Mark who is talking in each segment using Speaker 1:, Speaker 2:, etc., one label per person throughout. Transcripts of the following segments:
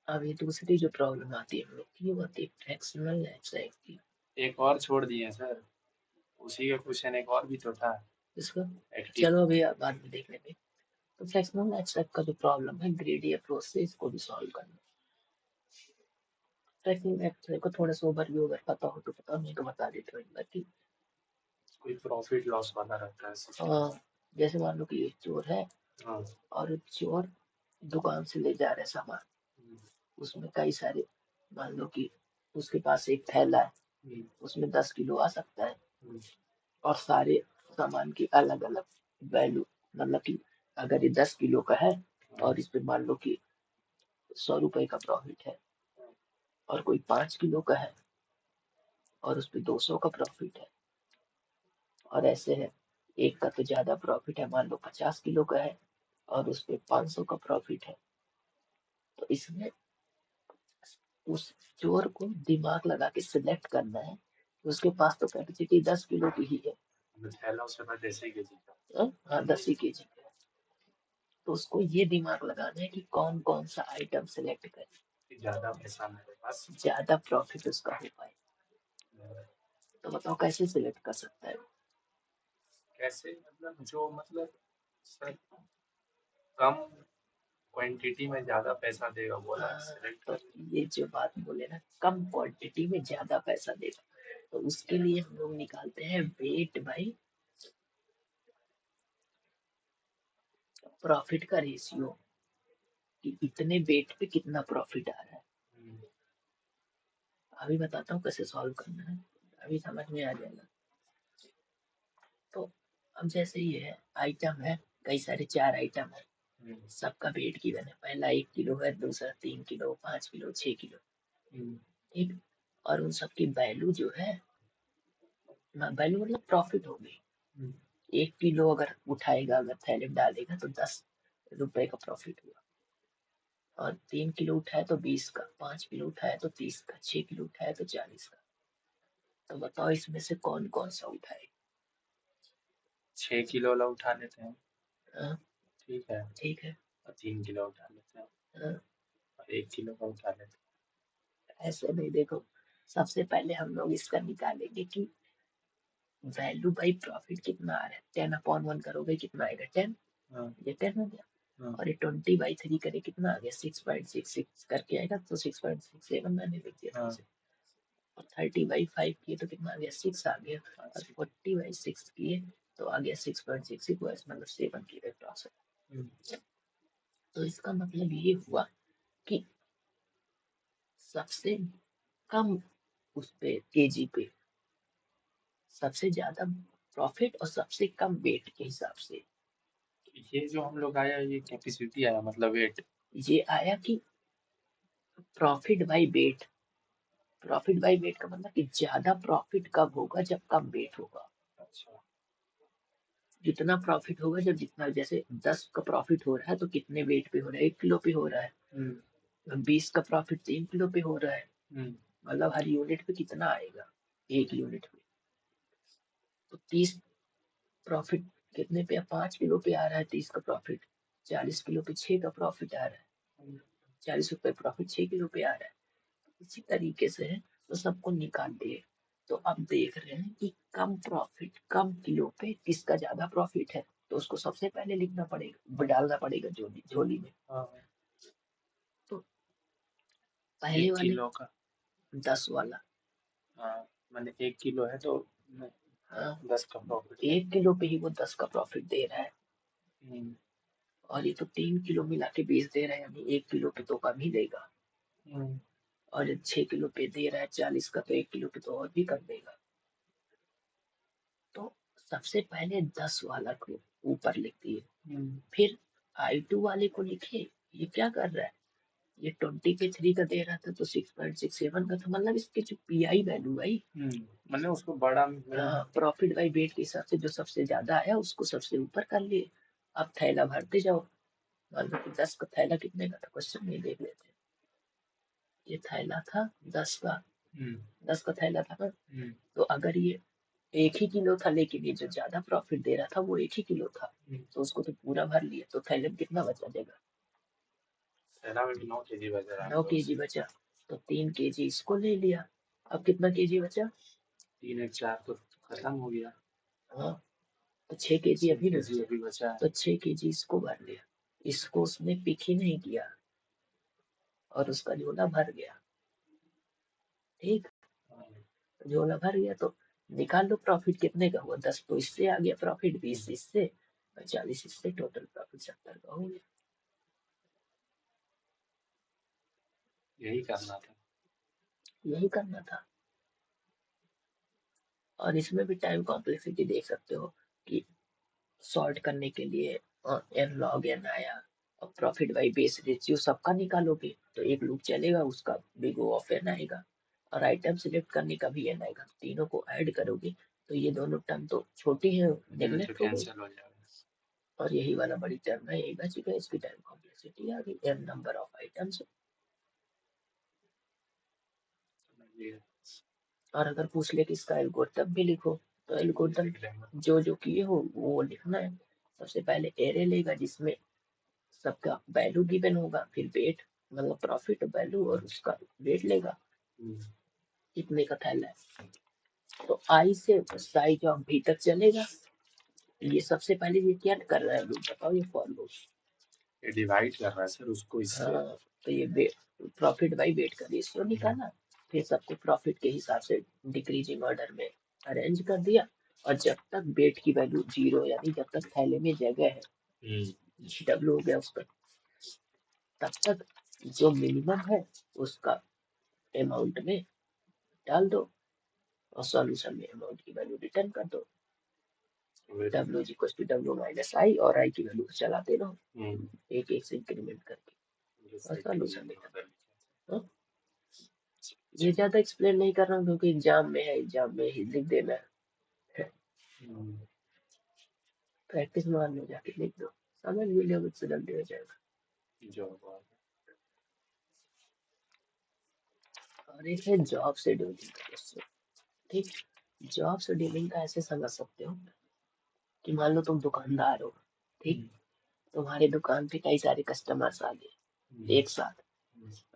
Speaker 1: अब ये दूसरी जो प्रॉब्लम आती है हम लोग की, वो आती है फ्रैक्शनल एक्सरसाइज की।
Speaker 2: एक और छोड़ दिए सर, उसी का क्वेश्चन एक और भी तो था।
Speaker 1: इसको
Speaker 2: एक्टिव।
Speaker 1: चलो अभी आप बाद में देख लेंगे। तो फ्रैक्शनल एक्सरसाइज का जो प्रॉब्लम है, ग्रेडी अप्रोच से इसको भी सॉल्व करना। फ्रैक्शनल एक्सरसाइज को थोड़ा सा ओवरव्यू अगर पता हो तो पता, नहीं तो बता देते हो एक बार कि
Speaker 2: कोई प्रॉफिट लॉस वाला रहता है
Speaker 1: अ,
Speaker 2: सिस्टम।
Speaker 1: जैसे मान लो कि एक चोर है
Speaker 2: हाँ।
Speaker 1: और चोर दुकान से ले जा रहे सामान।
Speaker 2: हम्म,
Speaker 1: उसमें कई सारे, मान लो कि उसके पास एक थैला है,
Speaker 2: हम्म,
Speaker 1: उसमें 10 किलो आ सकता है,
Speaker 2: हम्म,
Speaker 1: और सारे सामान की अलग अलग वैल्यू, मतलब कि अगर ये 10 किलो का है
Speaker 2: हाँ,
Speaker 1: और इस पे मान लो कि 100 रुपए का प्रॉफिट है, और कोई 5 किलो का है और उस पे 200 का प्रॉफिट है, और ऐसे है, एक का तो ज्यादा प्रॉफिट है, मान लो 50 किलो का है और उस पे 500 का प्रॉफिट है। तो इसमें उस चोर को दिमाग लगा के सिलेक्ट करना है, उसके पास तो कैपेसिटी 10 किलो की ही है।
Speaker 2: थैला उसके पास जैसे ही केजी का।
Speaker 1: हाँ, 10 ही केजी का है। तो उसको ये दिमाग लगाना है कि कौन कौन सा आइटम सिलेक्ट करे,
Speaker 2: कि ज्यादा पैसा मेरे पास।
Speaker 1: ज्यादा प्रॉफिट उसका हो पाए। तो बताओ कैसे सिलेक्ट कर सकता है।
Speaker 2: कैसे मतलब, जो मतलब सर, कम क्वांटिटी में ज्यादा पैसा देगा वो वाला
Speaker 1: हाँ,
Speaker 2: सिलेक्ट
Speaker 1: तो
Speaker 2: कर।
Speaker 1: ये जो बात बोले ना, कम क्वांटिटी में ज्यादा पैसा देगा, तो उसके लिए हम लोग निकालते हैं वेट बाई प्रॉफिट का रेशियो, कि इतने वेट पे कितना प्रॉफिट आ रहा है। अभी बताता हूँ कैसे सॉल्व करना है, अभी समझ में आ जाएगा। तो अब जैसे ये है, आइटम है, कई सारे 4 आइटम है, सबका वेट गिवन है, पहला 1 किलो है, दूसरा 3 किलो, 5 किलो, 6 किलो, ठीक। और उन सबकी वैल्यू जो है, वैल्यू मतलब प्रॉफिट होगी। 1 किलो अगर उठाएगा, अगर थैले में डालेगा तो 10 रुपए का प्रॉफिट हुआ, और 3 किलो उठाए तो 20 का, 5 किलो उठाए तो 30 का, 6 किलो उठाए तो 40 का। तो बताओ इसमें से कौन कौन सा उठाए।
Speaker 2: 6 किलो वाला उठा लेते हैं।
Speaker 1: हाँ,
Speaker 2: ठीक है।
Speaker 1: ठीक है।
Speaker 2: और 3 किलो उठा लेते हैं।
Speaker 1: हाँ,
Speaker 2: और 1 किलो का उठा लेते
Speaker 1: ऐसे नहीं, देखो, सबसे पहले हम लोग इसका निकालेंगे कि वैल्यू बाई प्रॉफिट कितना आ रहा है। 10/1 करोगे कितना आएगा, 10।
Speaker 2: हैं। हाँ।
Speaker 1: ये 10 हो गया।
Speaker 2: हाँ।
Speaker 1: और ये 20/3 करे कितना आ गया, 6.66 करके आएगा, तो 6.67 मैंने लिख दिया था
Speaker 2: हाँ।
Speaker 1: इसे। और 30/5 किए तो कितना आ गया, 6 आ गया। और
Speaker 2: अच्छा।
Speaker 1: 40/6 किए तो आ गया 6.66, मतलब 7 की अप्रॉक्स। तो इसका मतलब ये हुआ कि सबसे कम उस पे केजी पे सबसे ज्यादा प्रॉफिट, और सबसे कम वेट के हिसाब से
Speaker 2: ये जो हम लोग आया, ये कैपेसिटी आया मतलब वेट।
Speaker 1: ये आया कि profit by wait. Profit by wait का मतलब कि ज्यादा प्रॉफिट कब होगा, जब कम वेट होगा।
Speaker 2: अच्छा।
Speaker 1: जितना प्रॉफिट होगा, जब जितना, जैसे 10 का प्रॉफिट हो रहा है तो कितने वेट पे हो रहा है, 1 किलो पे हो रहा है।
Speaker 2: हम्म।
Speaker 1: 20 का प्रॉफिट 3 किलो पे हो रहा है,
Speaker 2: हम्म।
Speaker 1: मतलब हर यूनिट पे कितना आएगा, 1 यूनिट पे। तो 30 प्रॉफिट कितने पे, 5 किलो पे आ रहा है 30 का प्रॉफिट। 40 किलो पे 6 का प्रॉफिट आ रहा है, 40 रुपए प्रॉफिट 6 किलो पे आ रहा है। इसी तरीके से है, तो सबको निकाल दिए। तो अब देख रहे हैं कि कम प्रॉफिट कम किलो पे किसका ज्यादा प्रॉफिट है, तो उसको सबसे पहले लिखना पड़ेगा, डालना पड़ेगा झोली झोली में।
Speaker 2: हाँ।
Speaker 1: तो पहले
Speaker 2: एक
Speaker 1: वाले
Speaker 2: किलो का।
Speaker 1: 10 वाला।
Speaker 2: हाँ। मैंने 1 किलो है तो
Speaker 1: हाँ,
Speaker 2: 10 का प्रॉफिट है।
Speaker 1: 1 किलो पे ही वो 10 का प्रॉफिट दे रहा है,
Speaker 2: हम्म।
Speaker 1: और ये तो 3 किलो मिला के बेच दे रहा है, यानी 1 किलो पे तो कम ही देगा।
Speaker 2: हम्म।
Speaker 1: और जब 6 किलो पे दे रहा है 40 का, तो 1 किलो पे तो और भी कम देगा। तो सबसे पहले 10 वाला को ऊपर लिख दिए,
Speaker 2: हम्म।
Speaker 1: फिर I2 वाले को लिखे। ये क्या कर रहा है, ये 20 पे 3 का दे रहा था तो 6.67 का था, मतलब इसके जो पीआई वैल्यू आई,
Speaker 2: मैंने उसको बड़ा मतलब।
Speaker 1: प्रॉफिट बाई वेट के हिसाब से जो सबसे ज्यादा आया उसको सबसे ऊपर कर लिए। अब थैला भरते जाओ, मान लो कि 10 का थैला कितने का था, क्वेश्चन में देख लेते हैं। ये थैला था 10 का,
Speaker 2: हम्म।
Speaker 1: 10 का थैला था ना।
Speaker 2: हम्म।
Speaker 1: तो अगर ये 1 ही किलो था, लेकिन ये जो ज्यादा प्रॉफिट दे रहा था वो 1 ही किलो था, तो उसको तो पूरा भर लिया, तो थैले में कितना बचा देगा,
Speaker 2: सेना में भी 9 kg बच रहा है
Speaker 1: 9
Speaker 2: तो
Speaker 1: केजी बचा, तो 3 केजी इसको ले लिया। अब कितना केजी बचा?
Speaker 2: 3 एक 4 तो खत्म हो गया।
Speaker 1: हाँ, तो 6 केजी
Speaker 2: 6
Speaker 1: अभी
Speaker 2: kg
Speaker 1: बचा,
Speaker 2: अभी बचा है।
Speaker 1: तो 6 केजी इसको भर लिया। इसको उसने पिक ही नहीं किया और उसका झोला भर गया। ठीक, झोला भर गया तो निकाल लो प्रॉफिट कितने का हुआ। 10 तो इससे आ गया प्रॉफिट, 20 इससे और 40 इससे, टोटल प्रॉफिट 70 का हो गया।
Speaker 2: यही करना था।
Speaker 1: यही करना था। और इसमें भी टाइम कॉम्प्लेक्सिटी देख सकते हो कि सॉर्ट करने के लिए एन लॉग एन आया और प्रॉफिट बाई बेस रेशियो सबका निकालोगे तो एक लूप चलेगा, उसका बिग O ऑफ एन आएगा और आइटम सिलेक्ट करने का भी एन आएगा। तीनों को ऐड करोगे तो ये दोनों टर्म तो छोटी है,
Speaker 2: तो
Speaker 1: नेगलेक्ट हो गई,
Speaker 2: कैंसिल हो जाएगा।
Speaker 1: और यही वाला बड़ी टर्म है, यही बच गया। इसकी टाइम कॉम्प्लेक्सिटी आ गई, एन नंबर ऑफ आइटम्स। और अगर पूछ ले कि इसका एल्गोरिथम भी लिखो, तो एल्गोरिथम जो जो किए हो वो लिखना है। सबसे पहले एरे लेगा जिसमें सबका वैल्यू गिवन होगा, फिर वेट मतलब प्रॉफिट वैल्यू और उसका वेट लेगा, इतने का थैला है। तो आई से साइज ऑफ भी तक चलेगा। ये सबसे पहले ये क्या कर रहा है बताओ, ये फॉर लूप
Speaker 2: ये डिवाइड कर रहा है सर उसको इससे।
Speaker 1: हाँ, तो ये प्रॉफिट बाई वेट का रेशियो निकाला, फिर सबको प्रॉफिट के हिसाब से डिक्रीजिंग ऑर्डर में अरेंज कर दिया, और जब तक वेट की वैल्यू 0 यानी जब तक थैले में जगह है, डब्ल्यू हो गया उसका, तब तक जो मिनिमम है उसका अमाउंट में डाल दो और सॉल्यूशन में अमाउंट की वैल्यू रिटर्न कर दो। W is equal to W minus I, और आई की वैल्यू चलाते रहो एक एक से इंक्रीमेंट करके, और सॉल्यूशन निकाल। ये ज्यादा एक्सप्लेन नहीं कर रहा हूँ क्योंकि एग्जाम में है, एग्जाम में ही लिख देना है। प्रैक्टिस मान लो, जाके लिख दो, समझ भी लोगे तो जल्दी हो जाएगा। और एक है जॉब शेड्यूलिंग का क्वेश्चन। ठीक, जॉब शेड्यूलिंग का ऐसे समझ सकते हो कि मान लो तुम दुकानदार हो, ठीक, तुम्हारे दुकान पे कई सारे कस्टमर्स आ गए एक साथ,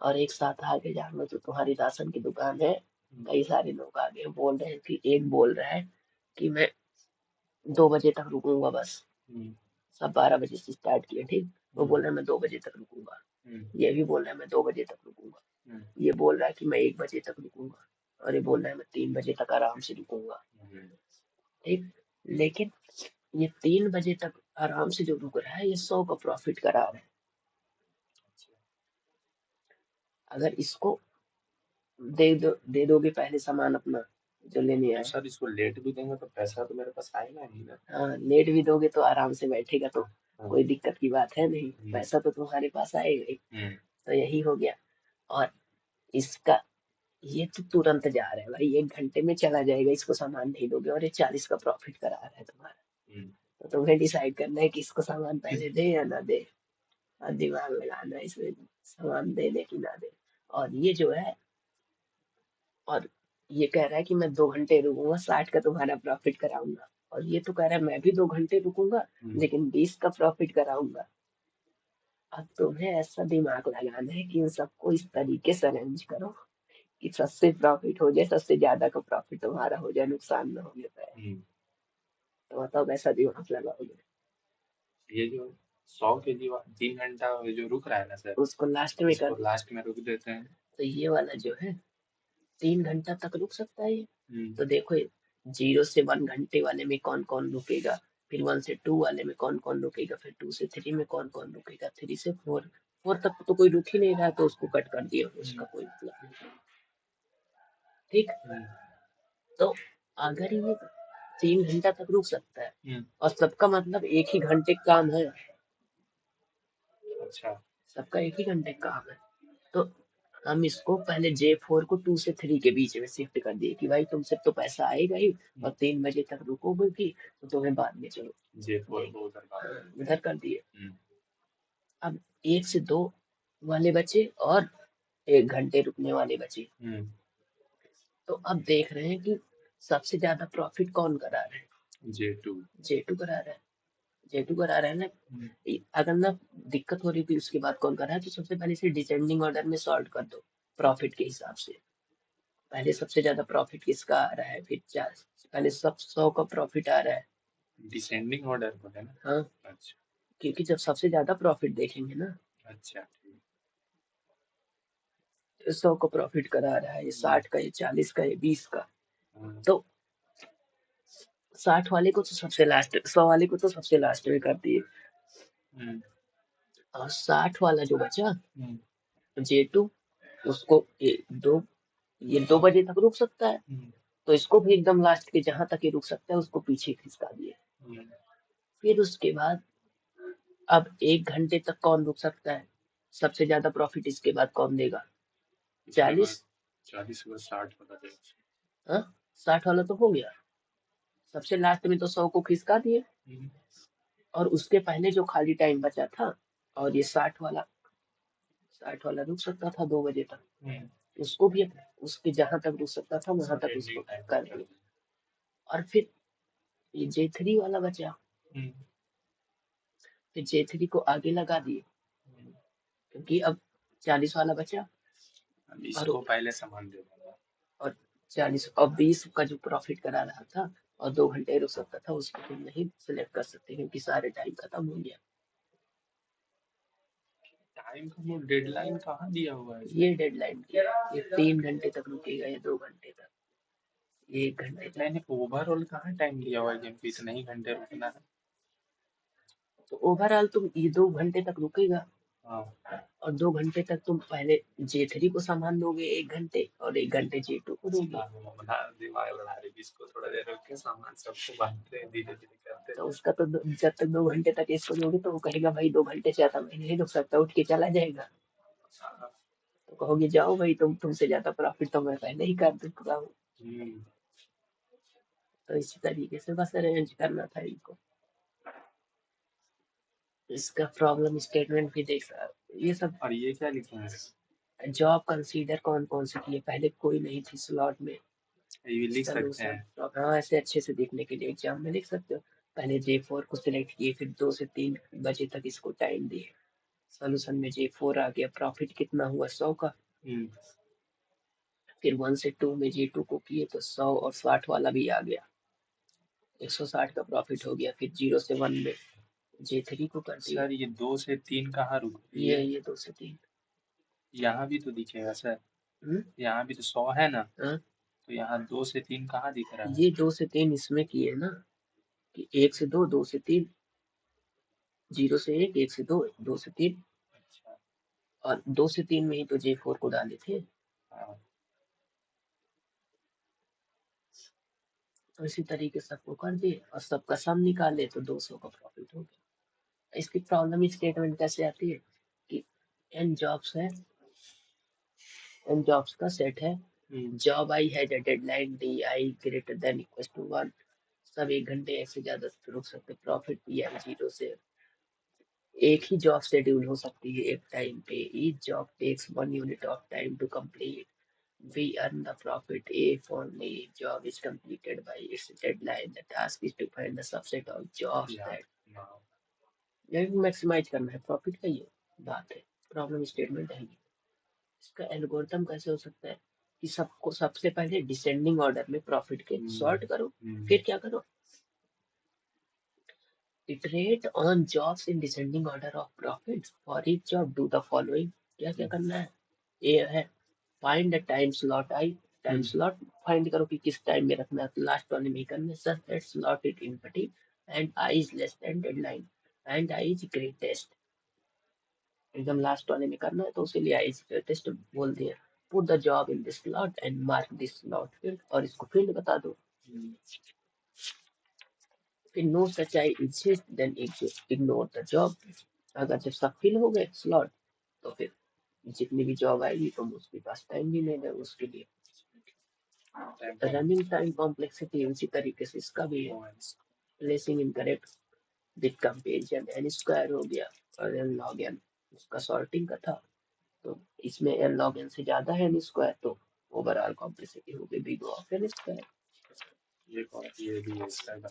Speaker 1: और एक साथ आगे जान लो तो तुम्हारी राशन की दुकान है, कई सारे लोग आ गए, बोल रहे हैं कि एक बोल रहा है कि मैं 2 बजे तक रुकूंगा बस, सब 12 बजे से स्टार्ट किया, ठीक, वो बोल रहा है मैं 2 बजे तक रुकूंगा, ये भी बोल रहा है मैं 2 बजे तक रुकूंगा, ये बोल रहा है कि मैं 1 बजे तक रुकूंगा, और ये बोल रहा है मैं 3 बजे तक आराम से रुकूंगा। ठीक, लेकिन ये 3 बजे तक आराम से जो रुक रहा है ये 100 का प्रॉफिट करा रहा है। अगर इसको दे दोगे पहले सामान अपना जो लेने आए,
Speaker 2: सर इसको लेट भी देंगे तो पैसा तो मेरे पास आएगा नहीं ना।
Speaker 1: हाँ, लेट भी दोगे तो आराम से बैठेगा तो कोई दिक्कत की बात है नहीं, पैसा तो तुम्हारे पास आएगा ही। तो यही हो गया। और इसका ये तो तुरंत जा रहा है भाई, 1 घंटे में चला जाएगा, इसको सामान नहीं दोगे, और ये 40 का प्रॉफिट करा रहा है तुम्हारा। तो तुम्हें डिसाइड करना है कि इसको सामान पहले दे या ना दे, और दिमाग लगाना है इसमें, सामान दे कि ना दे। और ये जो है, और ये कह रहा है कि मैं 2 घंटे रुकूंगा, 60 का तुम्हारा प्रॉफिट कराऊंगा, और ये तो कह रहा है मैं भी 2 घंटे रुकूंगा लेकिन 20 का प्रॉफिट कराऊंगा। अब तुम्हें ऐसा दिमाग लगाना है कि उन सबको इस तरीके से अरेंज करो कि सबसे प्रॉफिट हो जाए, सबसे ज्यादा का प्रॉफिट तुम्हारा हो जाए, नुकसान ना हो पाए। तो बताओ कैसा दिमाग लगाओगे?
Speaker 2: ये जो 100 kg 3 घंटा जो रुक रहा है ना सर,
Speaker 1: उसको लास्ट में कर,
Speaker 2: लास्ट में रुक देते हैं।
Speaker 1: तो ये वाला जो है 3 घंटा तक रुक सकता है ये। तो देखो 0 से 1 घंटे वाले में कौन कौन रुकेगा, फिर 1 से 2 वाले में कौन कौन रुकेगा, फिर 2 से 3 में कौन कौन रुकेगा, 3 से 4, 4 तक तो कोई रुक ही नहीं रहा, तो उसको कट कर दिया, उसका कोई मतलब नहीं। ठीक, तो अगर ये 3 घंटा तक रुक सकता है और सबका मतलब एक ही घंटे का काम है, अच्छा, सबका एक ही घंटे का काम है, तो हम इसको पहले J4 को 2 से 3 के बीच में शिफ्ट कर दिए कि भाई तुमसे तो पैसा आएगा ही, और 3 बजे तक रुकोगे भी तो तुम्हें बाद में चलो
Speaker 2: J4 को
Speaker 1: उधर कर दिए। अब 1 से 2 वाले बचे और 1 घंटे रुकने वाले बचे। तो अब देख रहे हैं कि सबसे ज्यादा प्रॉफिट कौन करा रहा है, J2 करा रहा है। J2 करा रहा है ना, अगर ना दिक्कत हो रही थी उसके बाद कौन कर रहा है, तो सबसे पहले इसे डिसेंडिंग ऑर्डर में सॉर्ट कर दो प्रॉफिट के हिसाब से। पहले सबसे ज्यादा प्रॉफिट किसका आ रहा है, फिर पहले सब 100 का प्रॉफिट आ रहा है
Speaker 2: डिसेंडिंग ऑर्डर में है ना।
Speaker 1: हाँ,
Speaker 2: अच्छा
Speaker 1: क्योंकि जब सबसे ज्यादा प्रॉफिट देखेंगे ना,
Speaker 2: अच्छा ठीक।
Speaker 1: 100 का प्रॉफिट करा रहा है, ये 60 का, ये 40 का, ये 20 का, तो 60 वाले को तो सबसे लास्ट, 100 वाले को तो सबसे लास्ट में कर दिए, और 60 वाला जो बचा J2, उसको ये 2 बजे तक रुक सकता है, तो इसको भी एकदम लास्ट के जहां तक ये रुक सकता है उसको पीछे खिसका दिए। फिर उसके बाद अब 1 घंटे तक कौन रुक सकता है, सबसे ज्यादा प्रॉफिट इसके बाद कौन देगा, 40
Speaker 2: को 60 वाला देगा।
Speaker 1: हाँ, 60 वाला तो हो गया, सबसे लास्ट में तो 100 को खिसका दिए, और उसके पहले जो खाली टाइम बचा था, और ये 60 वाला रुक सकता था 2 बजे तक, उसको भी उसके जहां तक रुक सकता था वहां तक उसको कर दिया। और फिर ये J3 वाला बचा, फिर J3 को आगे लगा दिए, क्योंकि अब 40 वाला बचा,
Speaker 2: इसको पहले सामान दे देगा,
Speaker 1: और 40 और 20 का जो प्रॉफिट करा रहा था और 2 घंटे रुक सकता था, उसको तुम नहीं सिलेक्ट कर सकते क्योंकि सारे टाइम खत्म हो गया।
Speaker 2: टाइम का वो डेडलाइन कहाँ दिया हुआ है,
Speaker 1: ये डेडलाइन दिया, ये 3 घंटे तक रुकेगा, ये 2 घंटे तक, ये 1 घंटे तक।
Speaker 2: मैंने ओवरऑल कहाँ टाइम दिया हुआ है कि इतने ही घंटे रुकना है,
Speaker 1: तो ओवरऑल तुम ये 2 घंटे तक रुकेगा, और 2 घंटे तक तुम पहले J3 को सामान दोगे 1 घंटे, और 1 घंटे J2 को दोगे।
Speaker 2: दिमाग लड़ा रहे, इसको थोड़ा देर रुक के सामान सबको बांटते हैं, धीरे धीरे करते
Speaker 1: तो उसका तो जब तक 2 घंटे तक इसको दोगे तो वो कहेगा भाई 2 घंटे से ज्यादा मैं नहीं रुक सकता, उठ के चला जाएगा। तो कहोगे जाओ भाई, तुमसे ज्यादा प्रॉफिट तो मैं पहले ही कर चुका हूँ। तो इसी तरीके से बस अरेंज करना था इनको। इसका प्रॉब्लम स्टेटमेंट भी देख रहा, ये सब।
Speaker 2: और ये क्या लिखा है,
Speaker 1: जॉब कंसीडर कौन कौन सी की है, पहले कोई नहीं थी स्लॉट में,
Speaker 2: ये लिख सकते हैं।
Speaker 1: हाँ, ऐसे अच्छे से देखने के लिए एग्जाम में लिख सकते हो। पहले J4 को सिलेक्ट किए, फिर 2 से 3 बजे तक इसको टाइम दिए, सोल्यूशन में J4 आ गया, प्रॉफिट कितना हुआ 100 का, फिर 1 से 2 में J2 को किए तो 100 और 60 वाला भी आ गया, 160 का प्रॉफिट हो गया, फिर 0 से 1 में J3 को कर दिया।
Speaker 2: सर ये 2 से 3 कहाँ रुक,
Speaker 1: ये 2 से 3
Speaker 2: यहाँ भी तो दिखेगा सर, यहाँ भी तो 100 है ना, तो यहाँ 2 से 3 कहाँ दिख रहा है,
Speaker 1: ये 2 से 3 इसमें किए ना, कि 1 से 2, 2 से 3, 0 से 1, 1 से 2, 2 से 3, और 2 से 3 में ही तो J4 को डाले थे। तो इसी तरीके से सबको कर दिए और सबका सम निकाले तो 200 का प्रॉफिट हो गया। इसकी प्रॉब्लम स्टेटमेंट कैसे आती है कि n जॉब्स है, n जॉब्स का सेट है, job I has a deadline di greater than equal to 1, सब 1 घंटे से ज्यादा रुक सकते, प्रॉफिट pi 0 से, एक ही जॉब शेड्यूल हो सकती है एक टाइम पे, each job takes 1 unit of time to complete, we earn the profit if only job is completed by its deadline, the task is to find the subset of jobs that maximize करना है profit का, ये बात है, problem statement है। इसका algorithm कैसे हो सकता है कि सबको सबसे पहले डिसेंडिंग ऑर्डर में प्रॉफिट के सॉर्ट करो, फिर क्या करो, iterate on jobs in descending order of profits, for each job do the following, क्या क्या करना है, ये है find the time slot I, time slot find करो कि किस टाइम में रखना है, लास्ट वाले में करना है, such that slot is empty and I is less than deadline and I is greatest, एकदम लास्ट वाले में करना है तो उसी लिए आई इज ग्रेटेस्ट बोल दिया। Put the job in this slot and mark this slot filled, और इसको फील्ड बता दो। फिर no such I exist then ignore the job, अगर जब सब फिल हो गए स्लॉट तो फिर जितनी भी जॉब आएगी तुम उसके पास टाइम भी नहीं दे उसके लिए। रनिंग टाइम कॉम्प्लेक्सिटी उसी तरीके से इसका भी है, placing incorrect with comparison n square हो गया, और n log n उसका सॉर्टिंग का था, तो इसमें n log n से ज्यादा है n स्क्वायर, तो ओवरऑल कॉम्प्लेक्सिटी हो गई बिग ऑफ n स्क्वायर।
Speaker 2: ये भी इसका बना